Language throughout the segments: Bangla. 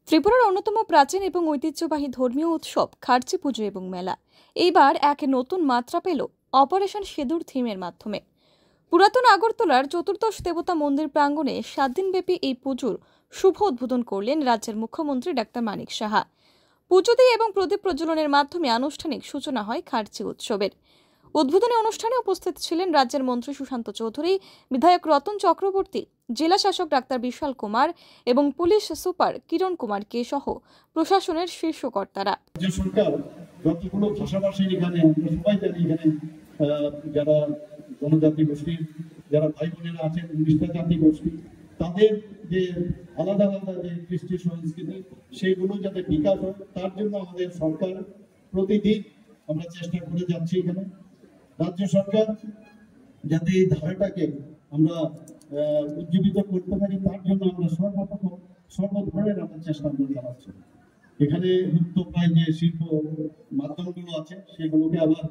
ত্রিপুরার অন্যতম প্রাচীন এবং ঐতিহ্যবাহী ধর্মীয় উৎসব খার্চি পুজো এবং মেলা এইবার এক নতুন মাত্রা পেল অপারেশন সিঁদুর থিমের মাধ্যমে। পুরাতন আগরতলার চতুর্দশ দেবতা মন্দির প্রাঙ্গণে 7 দিনব্যাপী এই পুজোর শুভ উদ্বোধন করলেন রাজ্যের মুখ্যমন্ত্রী ডাক্তার মানিক সাহা। পুজো দিয়ে এবং প্রদীপ প্রজ্বলনের মাধ্যমে আনুষ্ঠানিক সূচনা হয় খার্চি উৎসবের। উদ্বোধনী অনুষ্ঠানে উপস্থিত ছিলেন রাজ্যের মন্ত্রী সুশান্ত চৌধুরী, বিধায়ক রতন চক্রবর্তী, জেলা শাসক ডাক্তার বিশাল কুমার এবং পুলিশ সুপার কিরণ কুমার কে সহ প্রশাসনের শীর্ষ কর্তারা। যতগুলো ভাষাভাষীর এখানে আমরা সবাই জানি, এখানে যারা জনজাতি গোষ্ঠীর যারা ভাই বোনেরা আছেন, 19টা জাতি গোষ্ঠী, তাদের যে আলাদা আলাদা যে কৃষ্টি সংস্কৃতি সেইগুলো যাতে বিকাশ হয় তার জন্য আমাদের সরকার প্রতিদিন আমরা চেষ্টা করে যাচ্ছি। এখানে রাজ্য সরকার যাতে এই ধারাটাকে আমরা উজ্জীবিত করতে পারি তার জন্য আমরা সর্ব ধরনের আমরা চেষ্টা আমরা চালাচ্ছি। এখানে লুপ্ত প্রায় যে শিল্প মাধ্যমগুলো আছে সেগুলোকে আবার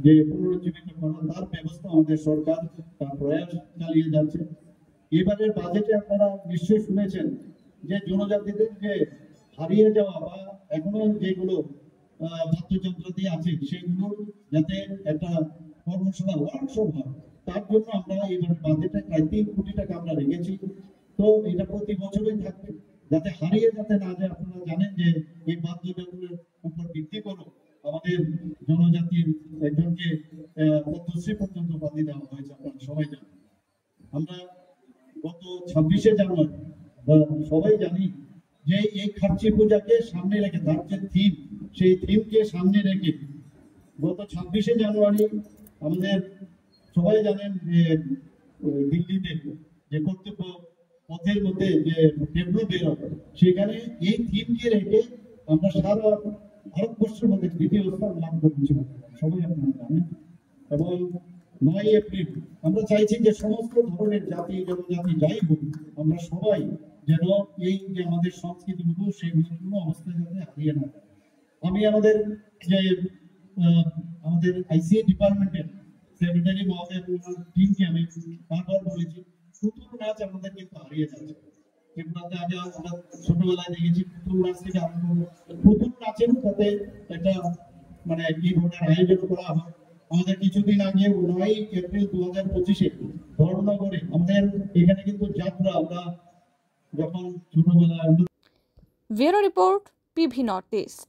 যে পুনরুজ্জীবিত করা তার ব্যবস্থা আমাদের সরকার তার প্রয়াস চালিয়ে যাচ্ছে। এবারের বাজেটে আপনারা নিশ্চয়ই শুনেছেন যে জনজাতিদের যে হারিয়ে যাওয়া বা এখনো যেগুলো বাদ্যযন্ত্রাদি আছে সেগুলো যাতে একটা কর্মশালা ওয়ার্কশপ হয় তার জন্য আমরা এবার বাজেটে প্রায় 3 কোটি টাকা আমরা রেখেছি। তো এটা প্রতি বছরই থাকবে যাতে হারিয়ে যাতে না যায়। আপনারা জানেন যে এই বাদ্যযন্ত্রের উপর ভিত্তি করে আমাদের জনজাতির একজনকে পদ্মশ্রী পর্যন্ত উপাধি দেওয়া হয়েছে, আপনারা সবাই জানেন। আমরা গত 26শে জানুয়ারি সবাই জানি যে এই খার্চি পূজাকে সামনে রেখে তার যে থিম সেই থিমকে সামনে রেখে গত 26শে জানুয়ারি আমাদের সবাই জানেন যে দিল্লিতে যে কর্তৃপক্ষ পথের মধ্যে যে টেবলু বের হবে সেখানে এই থিমকে রেখে আমরা সারা ভারতবর্ষের মধ্যে দ্বিতীয় স্থান লাভ করেছি, সবাই আপনারা জানেন। এবং 9 এপ্রিল আমরা চাইছি যে সমস্ত ধরনের জাতি জনজাতি যাই হোক আমরা সবাই যেন এই যে আমাদের সংস্কৃতিগুলো সেগুলো কোনো অবস্থায় যাতে হারিয়ে না যায়। আমি আমাদের যে আমাদের আইসিএ ডিপার্টমেন্টের সেক্রেটারি মহোদয় টিমকে আমি বারবার বলেছি পুতুল নাচ আমাদের কিন্তু হারিয়ে যাচ্ছে। ত্রিপুরাতে আগে আমরা ছোটবেলায় দেখেছি পুতুল নাচ থেকে আরম্ভ পুতুল নাচের সাথে একটা মানে এই ধরনের আয়োজন করা হয়। আমাদের কিছুদিন আগে 9 এপ্রিল 2025-এ ধর্মনগরে আমাদের এখানে কিন্তু যাত্রা আমরা যখন ছোটবেলায়। Bureau report, PV north east.